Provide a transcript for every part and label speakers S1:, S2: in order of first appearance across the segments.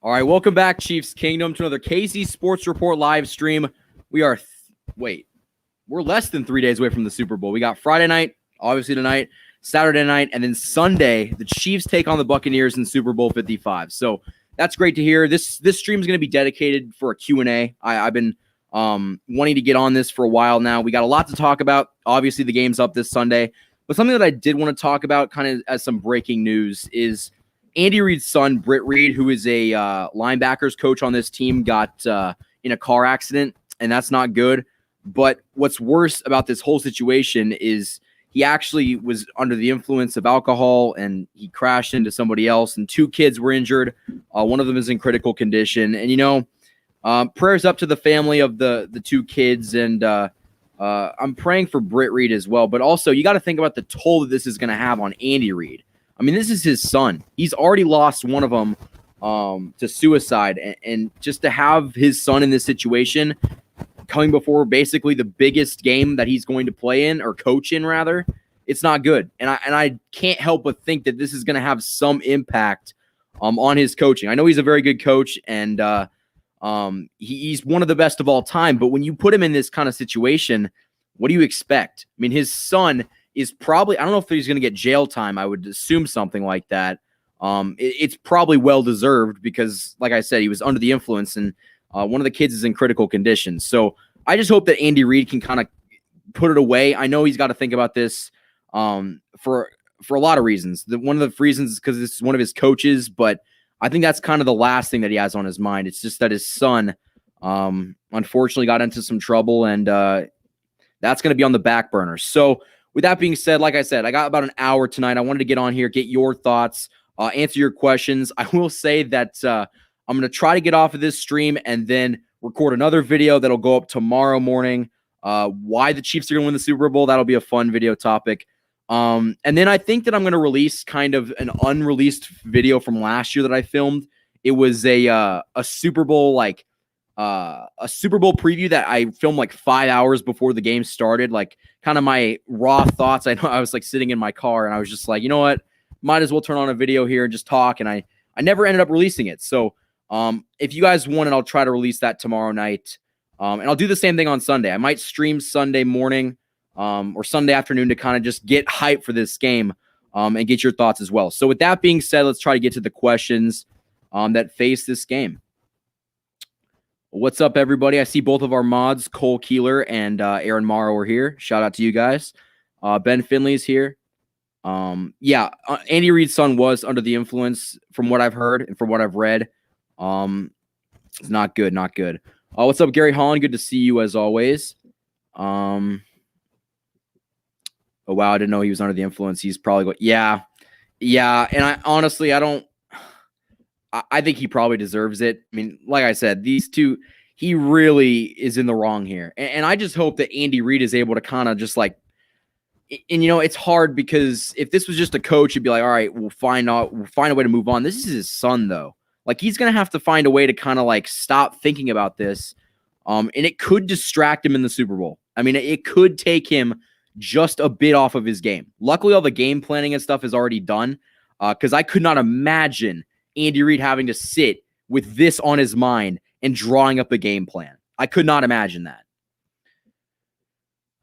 S1: All right, welcome back, Chiefs Kingdom, to another KC Sports Report live stream. We are, we're less than 3 days away from the Super Bowl. We got Friday night, obviously tonight, Saturday night, and then Sunday, the Chiefs take on the Buccaneers in Super Bowl 55. So that's great to hear. This stream is going to be dedicated for a Q&A. I've been wanting to get on this for a while now. We got a lot to talk about. Obviously, the game's up this Sunday. But something that I did want to talk about kind of as some breaking news is Andy Reid's son, Britt Reid, who is a linebackers coach on this team, got in a car accident, and that's not good. But what's worse about this whole situation is he actually was under the influence of alcohol, and he crashed into somebody else, and 2 kids were injured. One of them is in critical condition. And, prayers up to the family of the 2 kids, and I'm praying for Britt Reid as well. But also, you got to think about the toll that this is going to have on Andy Reid. I mean, this is his son. He's already lost one of them to suicide. And just to have his son in this situation coming before basically the biggest game that he's going to play in, or coach in, rather, it's not good. And I can't help but think that this is going to have some impact on his coaching. I know he's a very good coach, and he's one of the best of all time. But when you put him in this kind of situation, what do you expect? I mean, his son is probably, I don't know if he's going to get jail time. I would assume something like that. It's probably well-deserved because, like I said, he was under the influence, and one of the kids is in critical condition. So I just hope that Andy Reid can kind of put it away. I know he's got to think about this for a lot of reasons. One of the reasons is because this is one of his coaches, but I think that's kind of the last thing that he has on his mind. It's just that his son unfortunately got into some trouble, and that's going to be on the back burner. So with that being said, like I said, I got about an hour tonight. I wanted to get on here, get your thoughts, answer your questions. I will say that I'm going to try to get off of this stream and then record another video that'll go up tomorrow morning. Why the Chiefs are going to win the Super Bowl. That'll be a fun video topic. And then I think that I'm going to release kind of an unreleased video from last year that I filmed. It was a Super Bowl, a Super Bowl preview that I filmed like 5 hours before the game started, like kind of my raw thoughts. I know I was like sitting in my car, and I was just like, you know what, might as well turn on a video here and just talk. And I never ended up releasing it. So if you guys want it, I'll try to release that tomorrow night. And I'll do the same thing on Sunday. I might stream Sunday morning or Sunday afternoon to kind of just get hype for this game and get your thoughts as well. So with that being said, let's try to get to the questions that face this game. What's up, everybody? I see both of our mods, Cole Keeler and Aaron Morrow, are here. Shout out to you guys. Ben Finley's here. Andy Reid's son was under the influence, from what I've heard and from what I've read. It's not good, not good. What's up, Gary Holland? Good to see you as always. Oh, wow, I didn't know he was under the influence. He's probably going, yeah. And I honestly, I think he probably deserves it. I mean, like I said, these two, he really is in the wrong here. And I just hope that Andy Reid is able to kind of just like, and it's hard because if this was just a coach, you'd be like, all right, we'll find a way to move on. This is his son, though. Like, he's going to have to find a way to kind of like stop thinking about this. And it could distract him in the Super Bowl. I mean, it could take him just a bit off of his game. Luckily, all the game planning and stuff is already done, because I could not imagine Andy Reid having to sit with this on his mind and drawing up a game plan. I could not imagine that.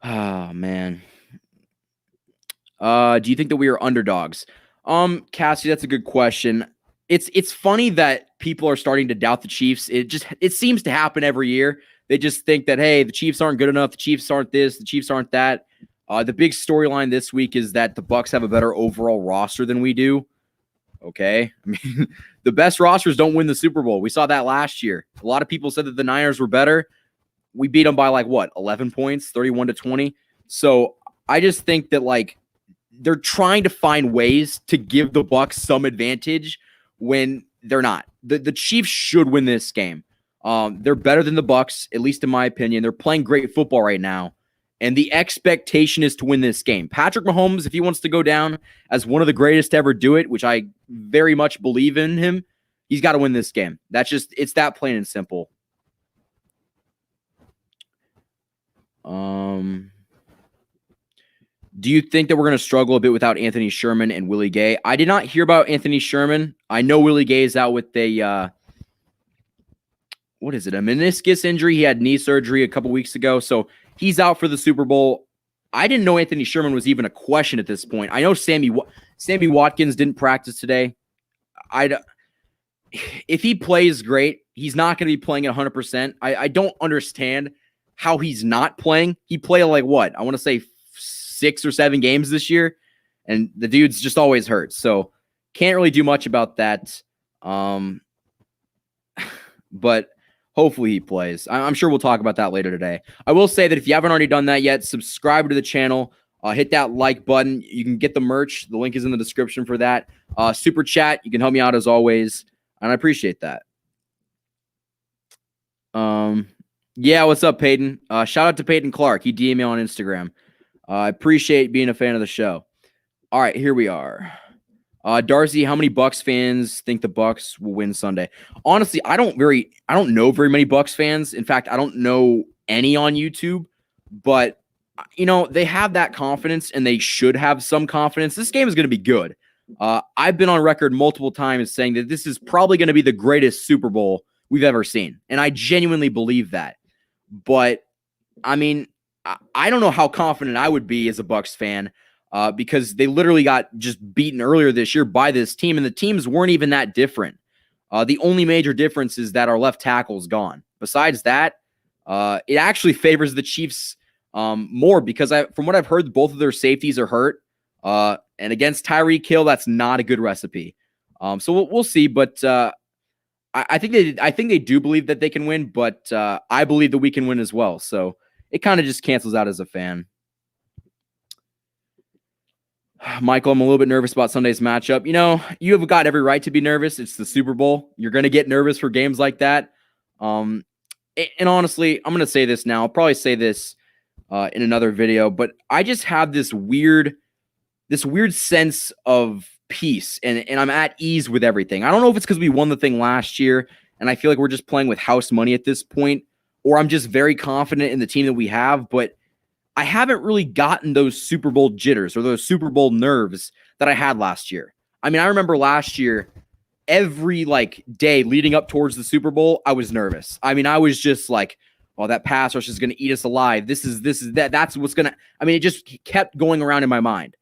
S1: Oh, man. Do you think that we are underdogs? Cassie, that's a good question. It's funny that people are starting to doubt the Chiefs. It seems to happen every year. They just think that, hey, the Chiefs aren't good enough. The Chiefs aren't this. The Chiefs aren't that. The big storyline this week is that the Bucs have a better overall roster than we do. Okay. I mean, the best rosters don't win the Super Bowl. We saw that last year. A lot of people said that the Niners were better. We beat them by 11 points, 31-20. So I just think that they're trying to find ways to give the Bucs some advantage when they're not. The Chiefs should win this game. They're better than the Bucs, at least in my opinion. They're playing great football right now. And the expectation is to win this game. Patrick Mahomes, if he wants to go down as one of the greatest to ever do it, which I very much believe in him, he's got to win this game. It's that plain and simple. Do you think that we're going to struggle a bit without Anthony Sherman and Willie Gay? I did not hear about Anthony Sherman. I know Willie Gay is out with a what is it? A meniscus injury. He had knee surgery a couple weeks ago, so he's out for the Super Bowl. I didn't know Anthony Sherman was even a question at this point. I know Sammy Watkins didn't practice today. If he plays great, he's not going to be playing at 100%. I don't understand how he's not playing. He played like what? I want to say 6 or 7 games this year, and the dude's just always hurt. So can't really do much about that. But hopefully he plays. I'm sure we'll talk about that later today. I will say that if you haven't already done that yet, subscribe to the channel. Hit that like button. You can get the merch. The link is in the description for that. Super chat. You can help me out as always, and I appreciate that. Yeah, what's up, Peyton? Shout out to Peyton Clark. He DM'd me on Instagram. I appreciate being a fan of the show. All right, here we are. Darcy, how many Bucs fans think the Bucs will win Sunday? Honestly, I don't know very many Bucs fans. In fact, I don't know any on YouTube, but they have that confidence and they should have some confidence. This game is going to be good. I've been on record multiple times saying that this is probably going to be the greatest Super Bowl we've ever seen. And I genuinely believe that. But I mean, I don't know how confident I would be as a Bucs fan. Because they literally got just beaten earlier this year by this team, and the teams weren't even that different. The only major difference is that our left tackle's gone. Besides that, it actually favors the Chiefs more because from what I've heard, both of their safeties are hurt. And against Tyreek Hill, that's not a good recipe. So we'll see. But I think they do believe that they can win, but I believe that we can win as well. So it kind of just cancels out as a fan. Michael, I'm a little bit nervous about Sunday's matchup. You have got every right to be nervous. It's the Super Bowl. You're going to get nervous for games like that. And honestly, I'm going to say this now. I'll probably say this in another video, but I just have this weird sense of peace, and I'm at ease with everything. I don't know if it's because we won the thing last year, and I feel like we're just playing with house money at this point, or I'm just very confident in the team that we have, but I haven't really gotten those Super Bowl jitters or those Super Bowl nerves that I had last year. I mean, I remember last year, every day leading up towards the Super Bowl, I was nervous. I mean, I was just like, oh, that pass rush is going to eat us alive. This is that. That's what's going to, I mean, it just kept going around in my mind.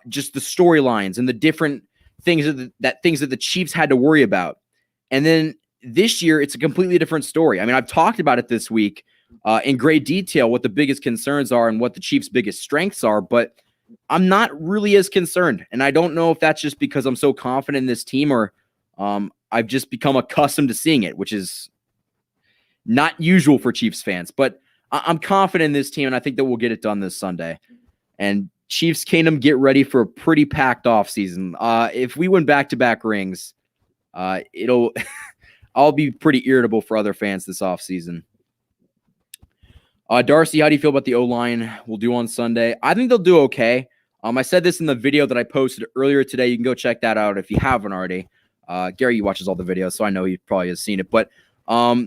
S1: Just the storylines and the different things that the Chiefs had to worry about. And then this year, it's a completely different story. I mean, I've talked about it this week in great detail, what the biggest concerns are and what the Chiefs' biggest strengths are, but I'm not really as concerned. And I don't know if that's just because I'm so confident in this team or I've just become accustomed to seeing it, which is not usual for Chiefs fans. But I'm confident in this team, and I think that we'll get it done this Sunday. And Chiefs Kingdom, get ready for a pretty packed offseason. If we win back-to-back rings, I'll be pretty irritable for other fans this offseason. Darcy, how do you feel about the O-line we'll do on Sunday? I think they'll do okay. I said this in the video that I posted earlier today. You can go check that out if you haven't already. Gary watches all the videos, so I know he probably has seen it. But I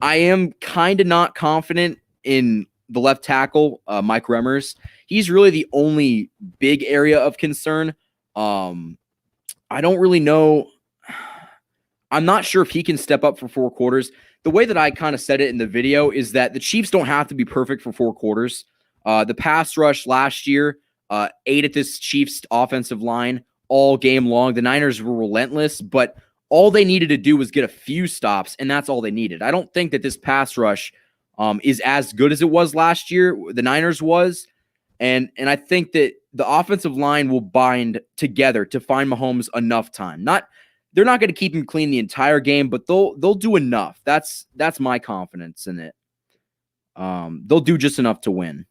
S1: am kind of not confident in the left tackle, Mike Remmers. He's really the only big area of concern. I don't really know. I'm not sure if he can step up for 4 quarters. The way that I kind of said it in the video is that the Chiefs don't have to be perfect for 4 quarters. The pass rush last year ate at this Chiefs offensive line all game long. The Niners were relentless, but all they needed to do was get a few stops, and that's all they needed. I don't think that this pass rush is as good as it was last year. The Niners was, and I think that the offensive line will bind together to find Mahomes enough time. They're not going to keep him clean the entire game, but they'll do enough. That's my confidence in it. They'll do just enough to win.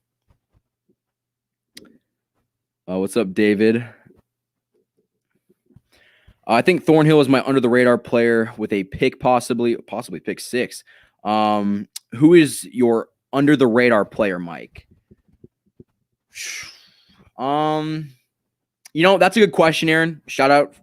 S1: What's up, David? I think Thornhill is my under-the-radar player with a pick, possibly pick 6. Who is your under-the-radar player, Mike? That's a good question, Aaron. Shout out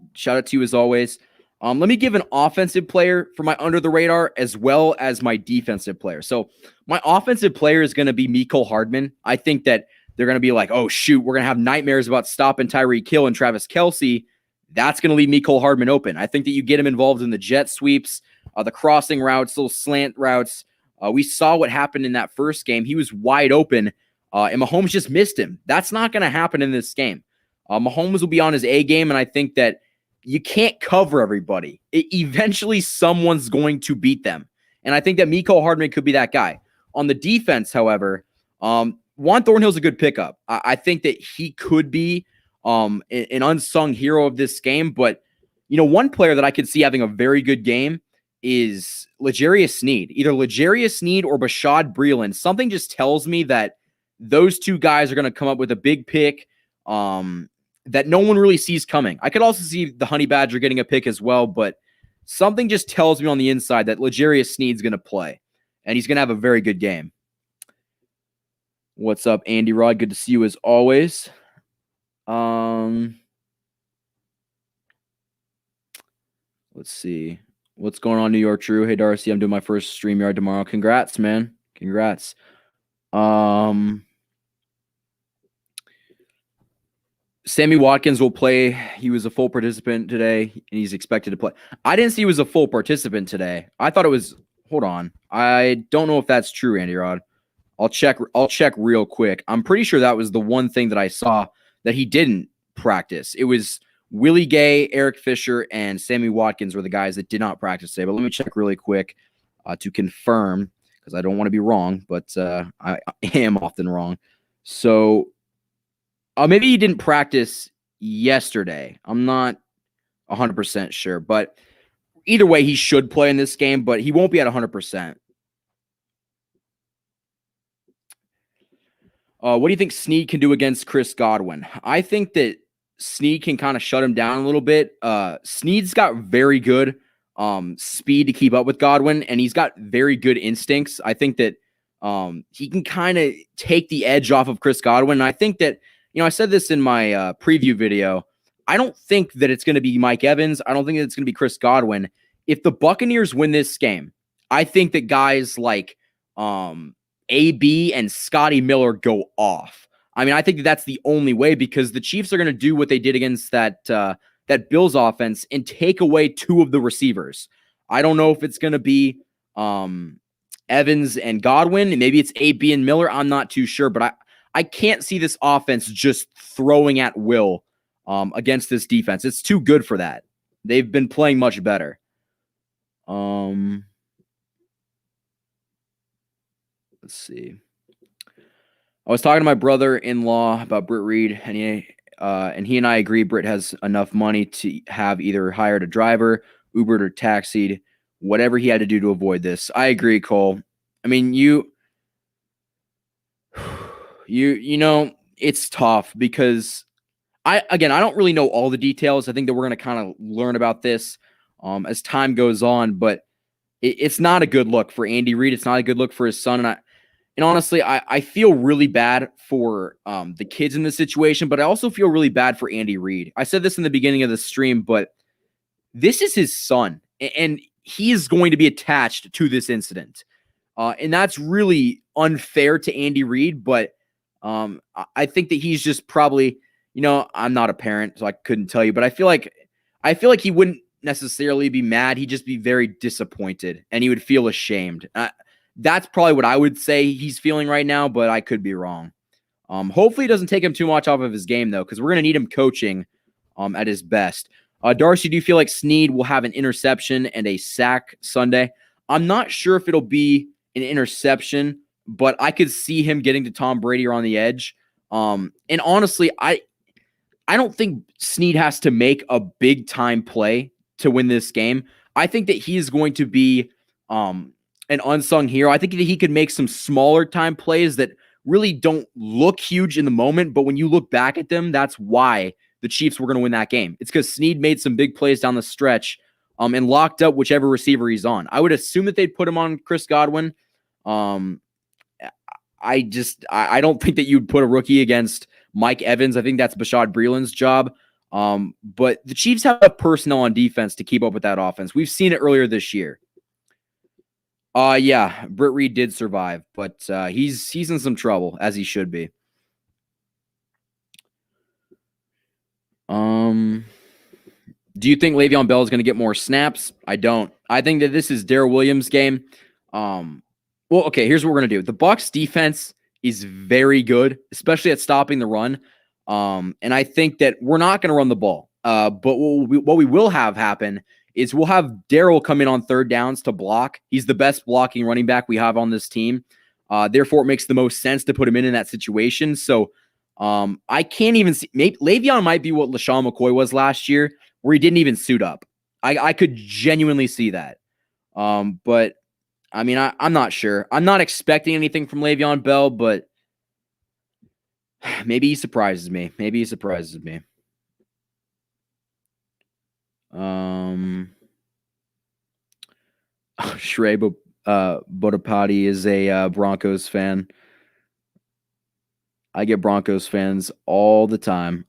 S1: to you as always. Let me give an offensive player for my under the radar as well as my defensive player. So my offensive player is going to be Mecole Hardman. I think that they're going to be like, oh shoot, we're going to have nightmares about stopping Tyreek Hill and Travis Kelce. That's going to leave Mecole Hardman open. I think that you get him involved in the jet sweeps. the crossing routes, little slant routes. We saw what happened in that first game. He was wide open, and Mahomes just missed him. That's not going to happen in this game. Mahomes will be on his A game, and I think that you can't cover everybody. Eventually, someone's going to beat them. And I think that Mecole Hardman could be that guy. On the defense, however, Juan Thornhill's a good pickup. I think that he could be an unsung hero of this game. But, one player that I could see having a very good game is L'Jarius Sneed. Either L'Jarius Sneed or Bashaud Breeland. Something just tells me that those two guys are going to come up with a big pick that no one really sees coming. I could also see the Honey Badger getting a pick as well, but something just tells me on the inside that L'Jarius Sneed's going to play, and he's going to have a very good game. What's up, Andy Rod? Good to see you as always. Let's see. What's going on, New York Drew? Hey, Darcy, I'm doing my first StreamYard tomorrow. Congrats, man. Congrats. Sammy Watkins will play. He was a full participant today, and he's expected to play. I didn't see he was a full participant today. I thought it was – hold on. I don't know if that's true, Andy Rod. I'll check real quick. I'm pretty sure that was the one thing that I saw that he didn't practice. It was Willie Gay, Eric Fisher, and Sammy Watkins were the guys that did not practice today. But let me check really quick to confirm, because I don't want to be wrong, but I am often wrong. So maybe he didn't practice yesterday. I'm not 100% sure. But either way, he should play in this game, but he won't be at 100%. What do you think Snead can do against Chris Godwin? I think that Snead can kind of shut him down a little bit. Snead's got very good speed to keep up with Godwin, and he's got very good instincts. I think that he can kind of take the edge off of Chris Godwin. And I think that, I said this in my preview video, I don't think that it's going to be Mike Evans. I don't think that it's going to be Chris Godwin. If the Buccaneers win this game, I think that guys like AB and Scotty Miller go off. I mean, I think that that's the only way, because the Chiefs are going to do what they did against that Bills offense and take away two of the receivers. I don't know if it's going to be Evans and Godwin, and maybe it's AB and Miller. I'm not too sure, but I can't see this offense just throwing at will against this defense. It's too good for that. They've been playing much better. Let's see. I was talking to my brother-in-law about Britt Reid, and he and I agree Britt has enough money to have either hired a driver, Ubered, or taxied, whatever he had to do to avoid this. I agree, Cole. I mean, it's tough because I don't really know all the details. I think that we're going to kind of learn about this as time goes on, but it's not a good look for Andy Reid. It's not a good look for his son. And honestly, I feel really bad for the kids in this situation, but I also feel really bad for Andy Reid. I said this in the beginning of the stream, but this is his son, and he is going to be attached to this incident. And that's really unfair to Andy Reid, but I think that he's just probably, I'm not a parent, so I couldn't tell you, but I feel like he wouldn't necessarily be mad. He'd just be very disappointed, and he would feel ashamed. That's probably what I would say he's feeling right now, but I could be wrong. Hopefully it doesn't take him too much off of his game, though, because we're going to need him coaching at his best. Darcy, do you feel like Snead will have an interception and a sack Sunday? I'm not sure if it'll be an interception, but I could see him getting to Tom Brady or on the edge. And honestly, I don't think Snead has to make a big-time play to win this game. I think that he is going to be an unsung hero. I think that he could make some smaller time plays that really don't look huge in the moment, but when you look back at them, that's why the Chiefs were going to win that game. It's because Snead made some big plays down the stretch and locked up whichever receiver he's on. I would assume that they'd put him on Chris Godwin. I don't think that you'd put a rookie against Mike Evans. I think that's Bashaud Breeland's job. But the Chiefs have enough personnel on defense to keep up with that offense. We've seen it earlier this year. Yeah, Britt Reid did survive, but he's in some trouble, as he should be. Do you think Le'Veon Bell is going to get more snaps? I don't. I think that this is Darrell Williams' game. Well, okay, here's what we're going to do. The Bucs defense is very good, especially at stopping the run. And I think that we're not going to run the ball. But what we will have happen is we'll have Darrell come in on third downs to block. He's the best blocking running back we have on this team. Therefore, it makes the most sense to put him in that situation. So I can't even see. Maybe Le'Veon might be what LaShawn McCoy was last year, where he didn't even suit up. I could genuinely see that. But I mean, I'm not sure. I'm not expecting anything from Le'Veon Bell, but maybe he surprises me. Shrey Bodapati is a Broncos fan. I get Broncos fans all the time.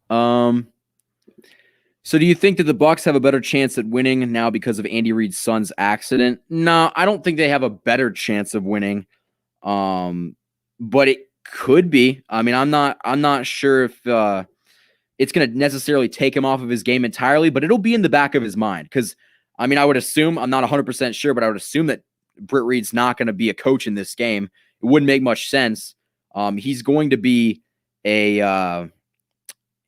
S1: So do you think that the Bucs have a better chance at winning now because of Andy Reid's son's accident? No, I don't think they have a better chance of winning. But it could be. I mean, I'm not sure if it's going to necessarily take him off of his game entirely, but it'll be in the back of his mind. Because, I mean, I would assume, I'm not 100% sure, but I would assume that Britt Reid's not going to be a coach in this game. It wouldn't make much sense. He's going to be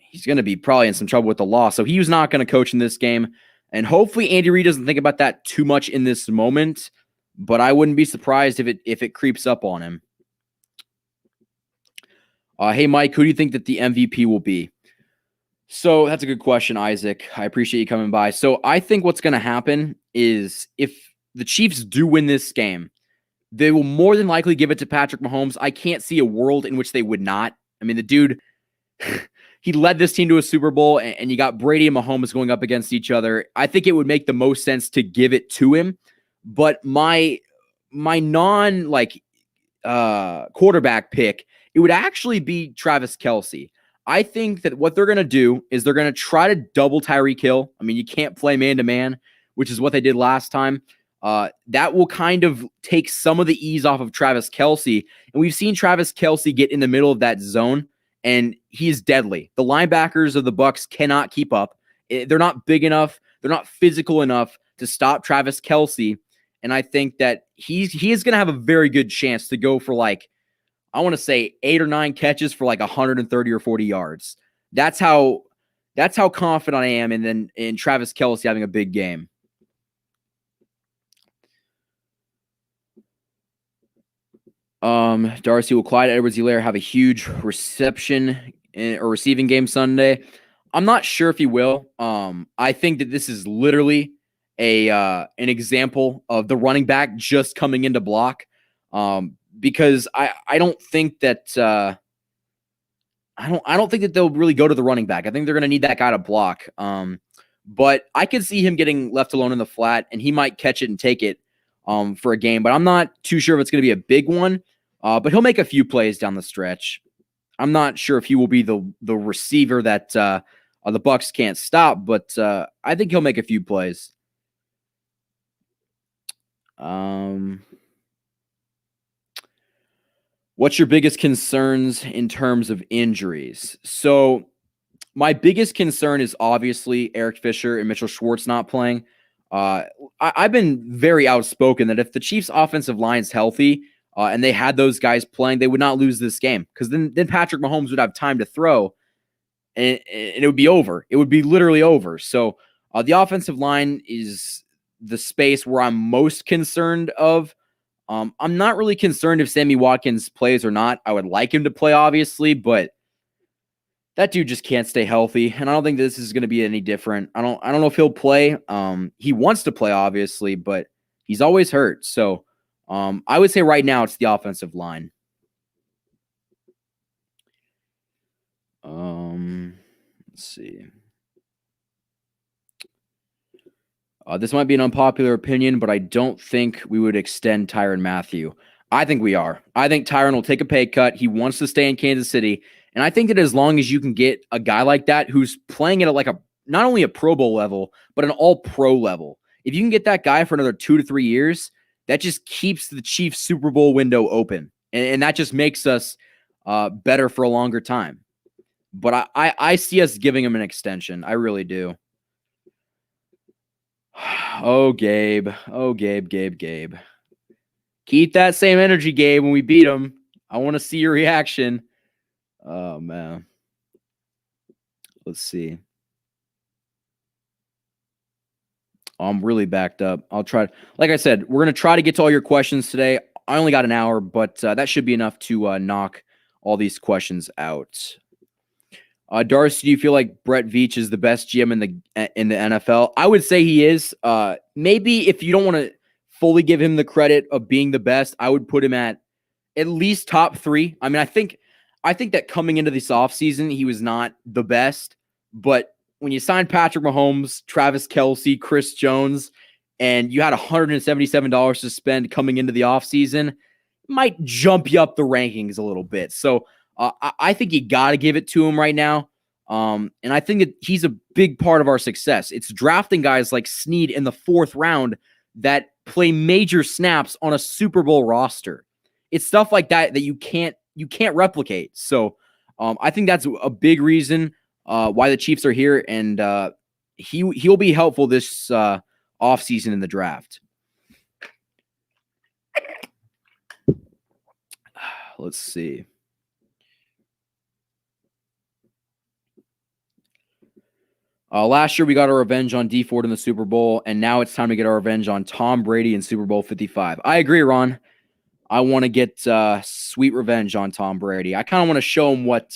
S1: he's going to be probably in some trouble with the law. So he was not going to coach in this game. And hopefully Andy Reid doesn't think about that too much in this moment, but I wouldn't be surprised if it creeps up on him. Hey, Mike, who do you think that the MVP will be? So that's a good question, Isaac. I appreciate you coming by. So I think what's going to happen is if the Chiefs do win this game, they will more than likely give it to Patrick Mahomes. I can't see a world in which they would not. I mean, the dude, he led this team to a Super Bowl, and you got Brady and Mahomes going up against each other. I think it would make the most sense to give it to him. But my non quarterback pick, it would actually be Travis Kelce. I think that what they're going to do is they're going to try to double Tyreek Hill. I mean, you can't play man-to-man, which is what they did last time. That will kind of take some of the ease off of Travis Kelce. And we've seen Travis Kelce get in the middle of that zone, and he's deadly. The linebackers of the Bucs cannot keep up. They're not big enough. They're not physical enough to stop Travis Kelce. And I think that he is going to have a very good chance to go for I want to say 8 or 9 catches for 130 or 40 yards. That's how confident I am in Travis Kelce having a big game. Darcy, will Clyde Edwards-Helaire have a huge reception or receiving game Sunday? I'm not sure if he will. I think that this is literally an example of the running back just coming into block. Because I don't think that I don't think that they'll really go to the running back. I think they're going to need that guy to block. But I could see him getting left alone in the flat, and he might catch it and take it for a game. But I'm not too sure if it's going to be a big one. But he'll make a few plays down the stretch. I'm not sure if he will be the receiver that the Bucs can't stop, but I think he'll make a few plays. What's your biggest concerns in terms of injuries? So my biggest concern is obviously Eric Fisher and Mitchell Schwartz not playing. I've been very outspoken that if the Chiefs' offensive line's healthy and they had those guys playing, they would not lose this game, because then Patrick Mahomes would have time to throw, and it would be over. It would be literally over. So the offensive line is the space where I'm most concerned of. I'm not really concerned if Sammy Watkins plays or not. I would like him to play, obviously, but that dude just can't stay healthy, and I don't think this is going to be any different. I don't know if he'll play. He wants to play, obviously, but he's always hurt. So I would say right now it's the offensive line. Let's see. This might be an unpopular opinion, but I don't think we would extend Tyrann Mathieu. I think we are. I think Tyrann will take a pay cut. He wants to stay in Kansas City. And I think that as long as you can get a guy like that who's playing at not only a Pro Bowl level, but an all-pro level, if you can get that guy for another 2 to 3 years, that just keeps the Chiefs Super Bowl window open. And that just makes us better for a longer time. But I see us giving him an extension. I really do. Oh, Gabe. Oh, Gabe. Keep that same energy, Gabe, when we beat them. I want to see your reaction. Oh, man. Let's see. I'm really backed up. I'll try. Like I said, we're going to try to get to all your questions today. I only got an hour, but that should be enough to knock all these questions out. Darcy, do you feel like Brett Veach is the best GM in the NFL? I would say he is. Maybe if you don't want to fully give him the credit of being the best, I would put him at least top 3. I mean, I think that coming into this offseason, he was not the best, but when you signed Patrick Mahomes, Travis Kelce, Chris Jones, and you had $177 to spend coming into the offseason, might jump you up the rankings a little bit. So I think you got to give it to him right now. And I think that he's a big part of our success. It's drafting guys like Snead in the 4th round that play major snaps on a Super Bowl roster. It's stuff like that you can't replicate. So I think that's a big reason why the Chiefs are here, and he'll be helpful this offseason in the draft. Let's see. Last year, we got our revenge on D Ford in the Super Bowl, and now it's time to get our revenge on Tom Brady in Super Bowl 55. I agree, Ron. I want to get sweet revenge on Tom Brady. I kind of want to show him what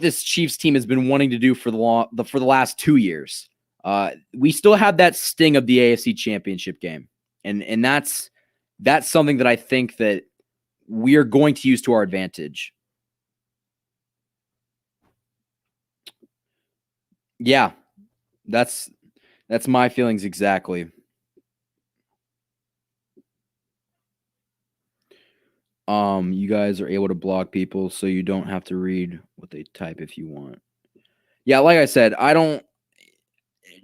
S1: this Chiefs team has been wanting to do for the last 2 years. We still have that sting of the AFC Championship game, and that's something that I think that we are going to use to our advantage. Yeah, that's my feelings exactly. You guys are able to block people so you don't have to read what they type if you want. Yeah, like I said,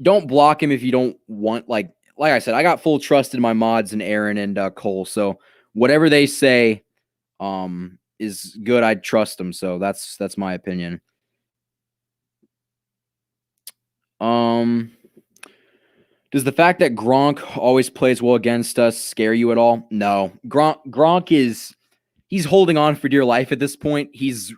S1: don't block him if you don't want. Like I said, I got full trust in my mods and Aaron and Cole. So whatever they say is good. I trust them. So that's my opinion. Does the fact that Gronk always plays well against us scare you at all? No. Gronk he's holding on for dear life at this point. He's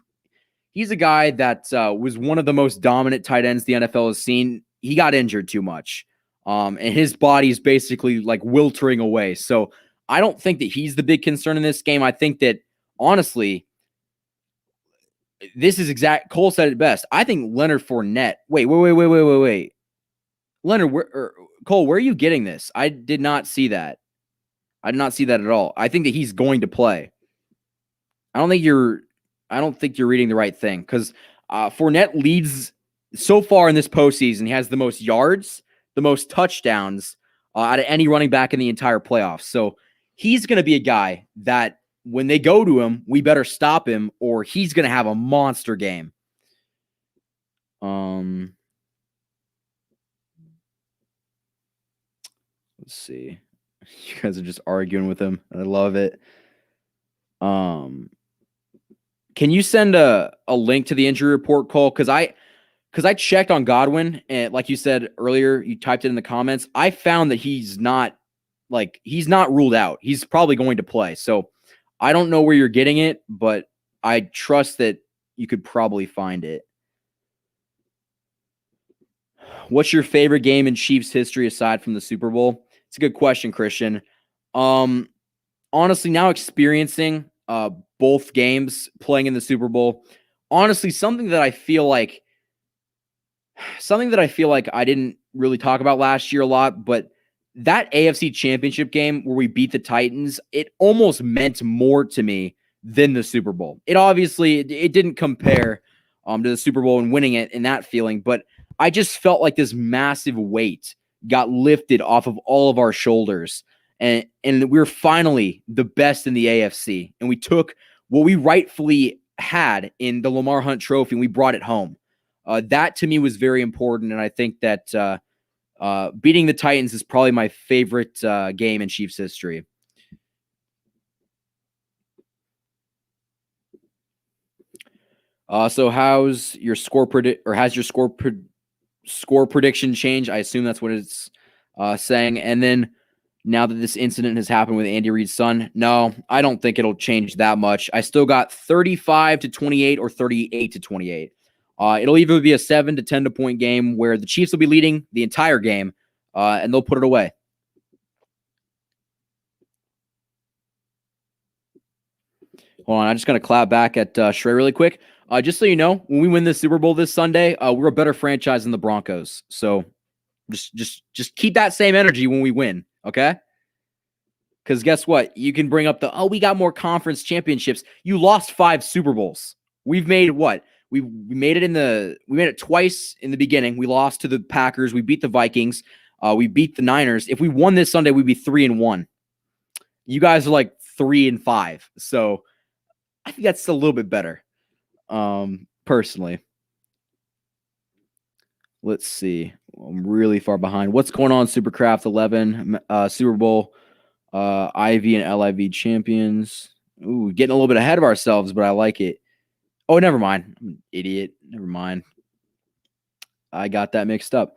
S1: a guy that was one of the most dominant tight ends the NFL has seen. He got injured too much. And his body is basically like wiltering away. So I don't think that he's the big concern in this game. I think that, honestly, this is Cole said it best. I think Leonard Fournette. Wait. Leonard, Cole, where are you getting this? I did not see that. I did not see that at all. I think that he's going to play. I don't think you're reading the right thing, because Fournette leads so far in this postseason. He has the most yards, the most touchdowns out of any running back in the entire playoffs. So he's going to be a guy that when they go to him, we better stop him, or he's going to have a monster game. Let's see. You guys are just arguing with him. I love it. Can you send a link to the injury report, Cole? Because I checked on Godwin, and like you said earlier, you typed it in the comments. I found that he's not ruled out. He's probably going to play. So I don't know where you're getting it, but I trust that you could probably find it. What's your favorite game in Chiefs history aside from the Super Bowl? It's a good question, Christian. Honestly, now experiencing both games, playing in the Super Bowl, honestly, something that I feel like I didn't really talk about last year a lot, but that AFC Championship game where we beat the Titans, it almost meant more to me than the Super Bowl. It obviously it didn't compare to the Super Bowl and winning it in that feeling, but I just felt like this massive weight got lifted off of all of our shoulders, and we're finally the best in the AFC, and we took what we rightfully had in the Lamar Hunt Trophy and we brought it home. That to me was very important, and I think that beating the Titans is probably my favorite game in Chiefs history. So how's your score has your score prediction changed? I assume that's what it's saying. And then now that this incident has happened with Andy Reid's son, no, I don't think it'll change that much. I still got 35-28 or 38-28. It'll either be a 7 to 10 point game where the Chiefs will be leading the entire game, and they'll put it away. Hold on, I just got to clap back at Shrey really quick. Just so you know, when we win this Super Bowl this Sunday, we're a better franchise than the Broncos. So just keep that same energy when we win, okay? Because guess what? You can bring up we got more conference championships. You lost 5 Super Bowls. We've made what? We made it we made it twice in the beginning. We lost to the Packers. We beat the Vikings. We beat the Niners. If we won this Sunday, we'd be 3-1. You guys are like 3-5. So I think that's a little bit better. Personally. Let's see. I'm really far behind. What's going on? Supercraft 11, Super Bowl, IV and LIV champions. Ooh, getting a little bit ahead of ourselves, but I like it. Oh, never mind. I'm an idiot. Never mind. I got that mixed up.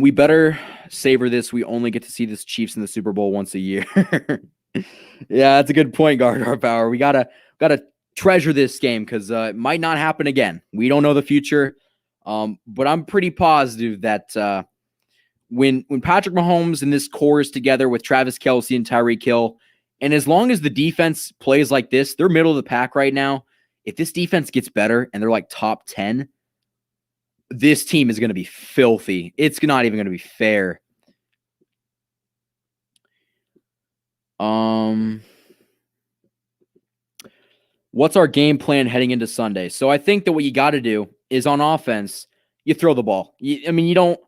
S1: We better savor this. We only get to see this Chiefs in the Super Bowl once a year. Yeah, that's a good point, Gardner Power. We gotta treasure this game because it might not happen again. We don't know the future. But I'm pretty positive that when Patrick Mahomes and this core is together with Travis Kelce and Tyreek Hill, and as long as the defense plays like this, they're middle of the pack right now. If this defense gets better and they're like top 10, this team is going to be filthy. It's not even going to be fair. What's our game plan heading into Sunday? So I think that what you got to do is on offense, you throw the ball. You don't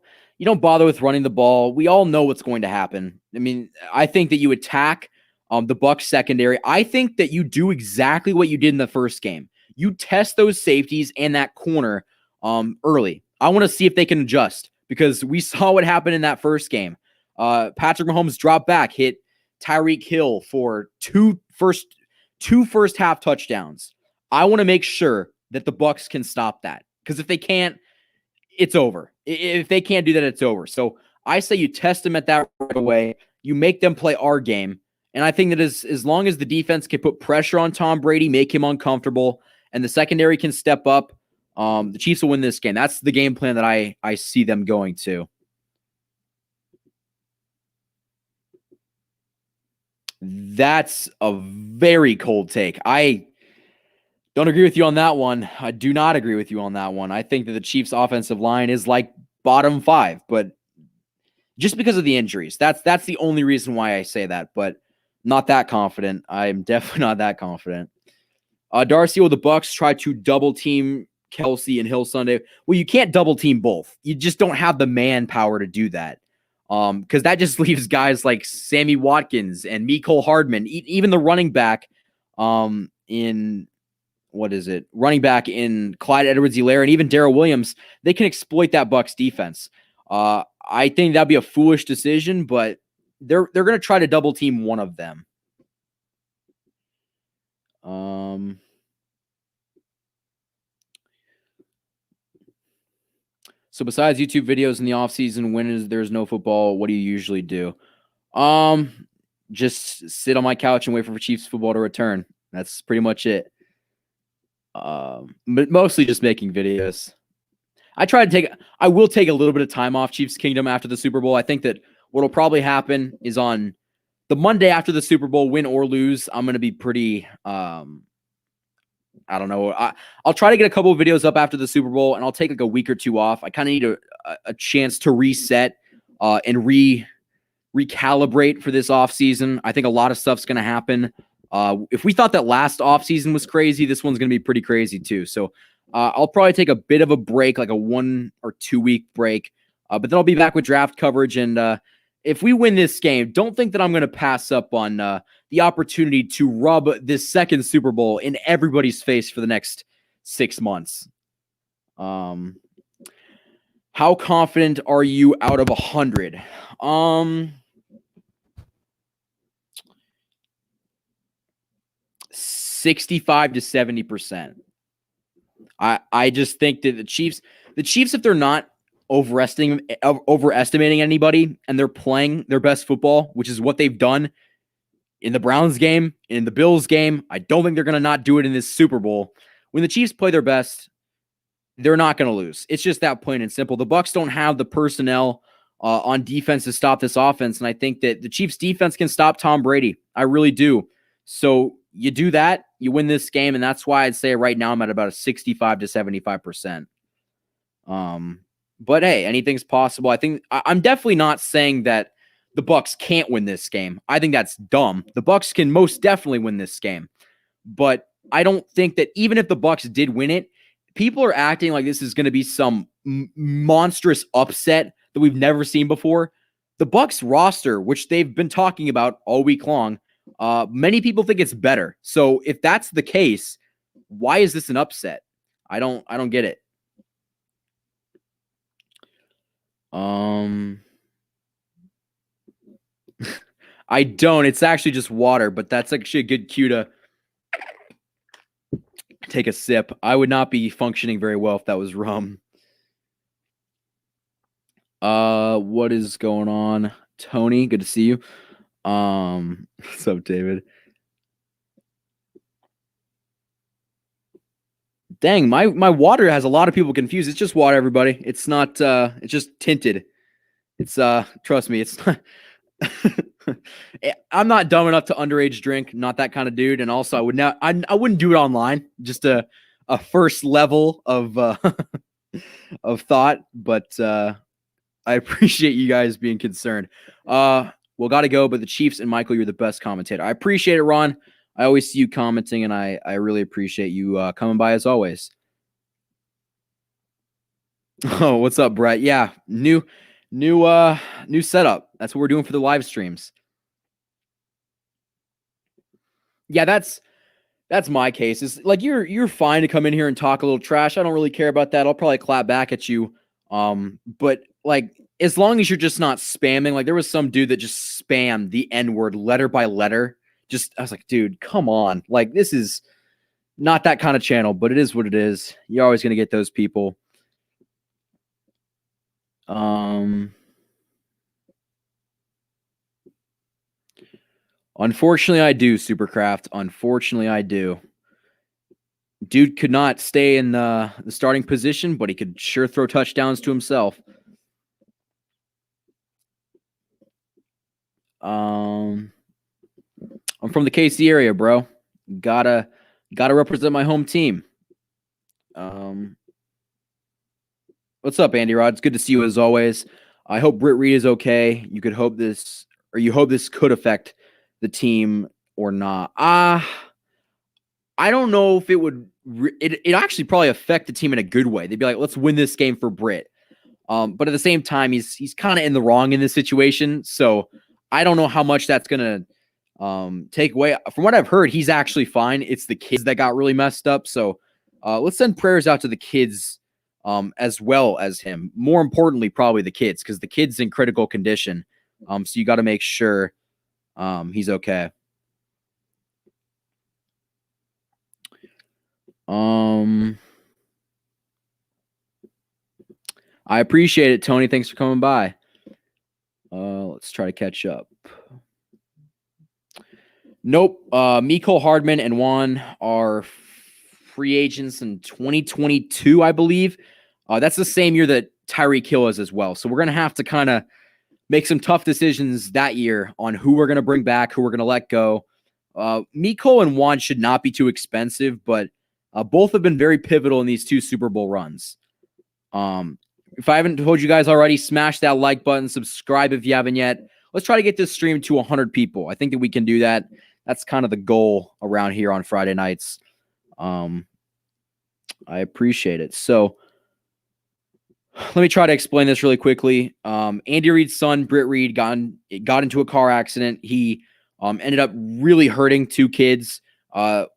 S1: bother with running the ball. We all know what's going to happen. I mean, I think that you attack the Bucs secondary. I think that you do exactly what you did in the first game. You test those safeties and that corner early. I want to see if they can adjust because we saw what happened in that first game. Patrick Mahomes dropped back, hit Tyreek Hill for two first half touchdowns. I want to make sure that the Bucs can stop that because if they can't, it's over. If they can't do that, it's over. So I say you test them at that right away. You make them play our game. And I think that as long as the defense can put pressure on Tom Brady, make him uncomfortable, and the secondary can step up, the Chiefs will win this game. That's the game plan that I see them going to. That's a very cold take. I don't agree with you on that one. I do not agree with you on that one. I think that the Chiefs' offensive line is like bottom 5, but just because of the injuries. That's the only reason why I say that, but not that confident. I'm definitely not that confident. Darcy, will the Bucs try to double team Kelce and Hill Sunday? Well, you can't double team both. You just don't have the manpower to do that. Because that just leaves guys like Sammy Watkins and Mecole Hardman, even the running back in Clyde Edwards-Helaire and even Darrell Williams, they can exploit that Bucs defense. I think that'd be a foolish decision, but they're going to try to double team one of them. So besides YouTube videos in the offseason, when there's no football, what do you usually do? Just sit on my couch and wait for Chiefs football to return. That's pretty much it. But mostly just making videos. I will take a little bit of time off Chiefs Kingdom after the Super Bowl. I think that what'll probably happen is on the Monday after the Super Bowl, win or lose, I'm going to be pretty, I don't know. I'll try to get a couple of videos up after the Super Bowl, and I'll take like a week or two off. I kind of need a chance to reset and recalibrate for this offseason. I think a lot of stuff's going to happen. If we thought that last offseason was crazy, this one's going to be pretty crazy too. So I'll probably take a bit of a break, like a 1 or 2 week break. But then I'll be back with draft coverage. And if we win this game, don't think that I'm going to pass up on the opportunity to rub this second Super Bowl in everybody's face for the next 6 months. How confident are you out of 100? 65 to 70%. I just think that the Chiefs, if they're not overestimating anybody, and they're playing their best football, which is what they've done in the Browns game, in the Bills game. I don't think they're going to not do it in this Super Bowl. When the Chiefs play their best, they're not going to lose. It's just that plain and simple. The Bucs don't have the personnel on defense to stop this offense, and I think that the Chiefs defense can stop Tom Brady. I really do. So you do that, you win this game, and that's why I'd say right now I'm at about a 65 to 75%. But hey, anything's possible. I think I'm definitely not saying that the Bucs can't win this game. I think that's dumb. The Bucs can most definitely win this game. But I don't think that even if the Bucs did win it, people are acting like this is going to be some monstrous upset that we've never seen before. The Bucs roster, which they've been talking about all week long, many people think it's better. So if that's the case, why is this an upset? I don't get it. I don't. It's actually just water, but that's actually a good cue to take a sip. I would not be functioning very well if that was rum. What is going on? Tony, good to see you. What's up, David? Dang, my water has a lot of people confused. It's just water, everybody. It's not it's just tinted. It's trust me, it's not I'm not dumb enough to underage drink, not that kind of dude. And also I wouldn't do it online. Just a first level of of thought, but I appreciate you guys being concerned. Well, gotta go, but the Chiefs and Michael, you're the best commentator. I appreciate it, Ron. I always see you commenting, and I really appreciate you coming by as always. Oh, what's up, Brett? Yeah, new setup. That's what we're doing for the live streams. Yeah, that's my case. Is like you're fine to come in here and talk a little trash. I don't really care about that. I'll probably clap back at you. But like as long as you're just not spamming, like there was some dude that just spammed the N-word letter by letter. I was like, dude, come on. Like, this is not that kind of channel, but it is what it is. You're always going to get those people. Unfortunately, I do, Supercraft. Unfortunately, I do. Dude could not stay in the starting position, but he could sure throw touchdowns to himself. I'm from the KC area, bro. Gotta represent my home team. What's up, Andy Rod? It's good to see you as always. I hope Britt Reid is okay. You hope this could affect the team or not. I don't know if it would. It actually probably affect the team in a good way. They'd be like, let's win this game for Britt. But at the same time, he's kind of in the wrong in this situation. So I don't know how much that's gonna take away. From what I've heard, he's actually fine. It's the kids that got really messed up. So let's send prayers out to the kids as well as him. More importantly, probably the kids, because the kid's in critical condition. So you got to make sure he's okay. I appreciate it, Tony. Thanks for coming by. Let's try to catch up. Nope. Mecole Hardman and Juan are free agents in 2022, I believe. That's the same year that Tyreek Hill is as well. So we're going to have to kind of make some tough decisions that year on who we're going to bring back, who we're going to let go. Mecole and Juan should not be too expensive, but both have been very pivotal in these two Super Bowl runs. If I haven't told you guys already, smash that like button, subscribe if you haven't yet. Let's try to get this stream to 100 people. I think that we can do that. That's kind of the goal around here on Friday nights. I appreciate it. So let me try to explain this really quickly. Andy Reid's son, Britt Reid, got into a car accident. He ended up really hurting two kids. One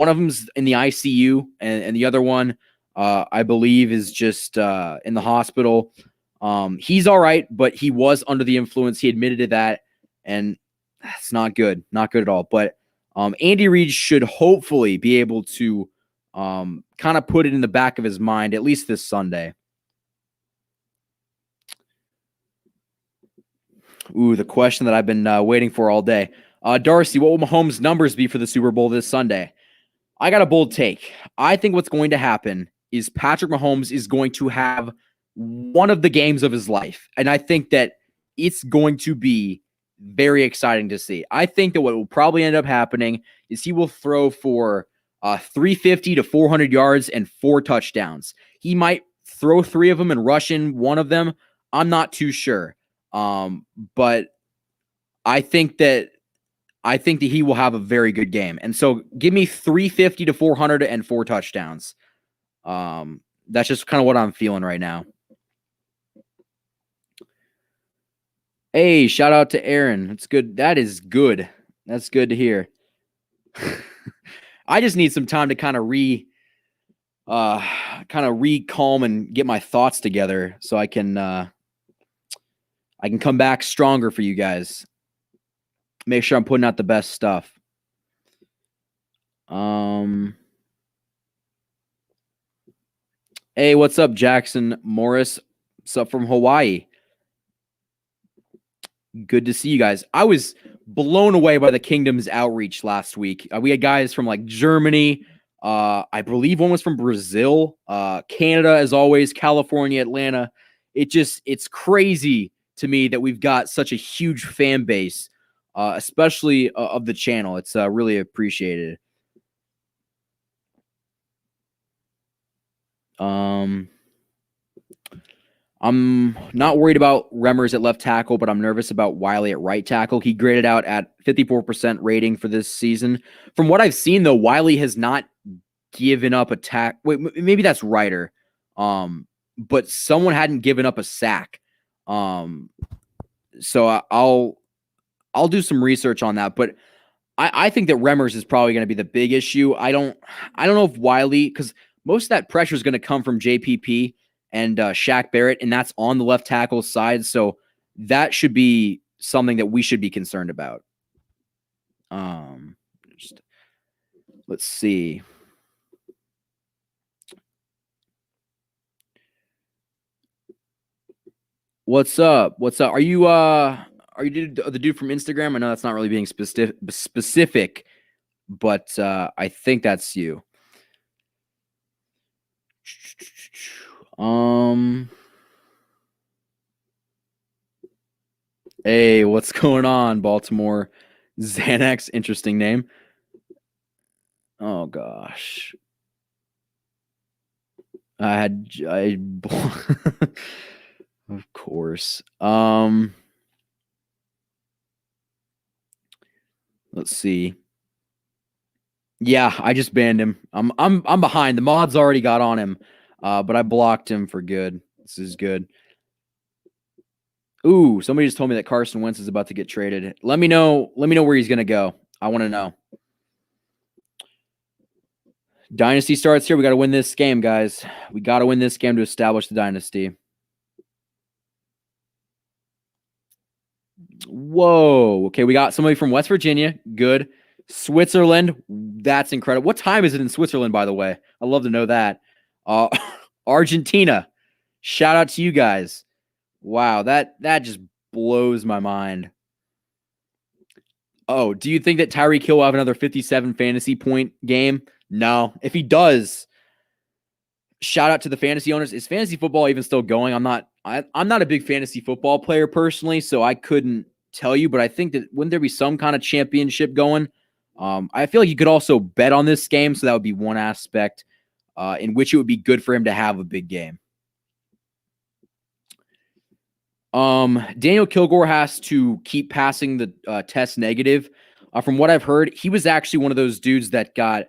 S1: of them's in the ICU, and the other one, I believe, is just in the hospital. He's all right, but he was under the influence. He admitted to that, and that's not good. Not good at all. But Andy Reid should hopefully be able to kind of put it in the back of his mind, at least this Sunday. Ooh, the question that I've been waiting for all day. Darcy, what will Mahomes' numbers be for the Super Bowl this Sunday? I got a bold take. I think what's going to happen is Patrick Mahomes is going to have one of the games of his life. And I think that it's going to be very exciting to see. I think that what will probably end up happening is he will throw for 350 to 400 yards and 4 touchdowns. He might throw 3 of them and rush in one of them. I'm not too sure. But I think that he will have a very good game. And so give me 350 to 400 and 4 touchdowns. That's just kind of what I'm feeling right now. Hey, shout out to Aaron. That's good. That is good. That's good to hear. I just need some time to kind of recalm and get my thoughts together so I can come back stronger for you guys. Make sure I'm putting out the best stuff. Hey, what's up, Jackson Morris? What's up from Hawaii? Good to see you guys. I was blown away by the Kingdom's outreach last week. We had guys from like Germany. I believe one was from Brazil, Canada, as always, California, Atlanta. It's crazy to me that we've got such a huge fan base, especially of the channel. It's really appreciated. I'm not worried about Remmers at left tackle, but I'm nervous about Wiley at right tackle. He graded out at 54% rating for this season. From what I've seen, though, Wiley has not given up a tack. Wait, maybe that's Ryder. But someone hadn't given up a sack. So I'll do some research on that. But I think that Remmers is probably going to be the big issue. I don't know if Wiley, because most of that pressure is going to come from JPP and Shaq Barrett, and that's on the left tackle side. So that should be something that we should be concerned about. Let's see. What's up? Are you the dude from Instagram? I know that's not really being specific, but I think that's you. Hey, what's going on, Baltimore? Xanax, interesting name. Oh gosh. Of course. Let's see. Yeah, I just banned him. I'm behind. The mods already got on him, but I blocked him for good. This is good. Ooh, somebody just told me that Carson Wentz is about to get traded. Let me know where he's gonna go. I want to know. Dynasty starts here. We got to win this game, guys. We got to win this game to establish the dynasty. Whoa. Okay, we got somebody from West Virginia. Good. Switzerland. That's incredible. What time is it in Switzerland, by the way? I'd love to know that. Argentina. Shout out to you guys. Wow, that just blows my mind. Oh, do you think that Tyreek Hill will have another 57 fantasy point game? No. If he does, shout out to the fantasy owners. Is fantasy football even still going? I'm not a big fantasy football player personally, so I couldn't tell you, but I think that wouldn't there be some kind of championship going? I feel like you could also bet on this game, so that would be one aspect in which it would be good for him to have a big game. Daniel Kilgore has to keep passing the test negative. From what I've heard, he was actually one of those dudes that got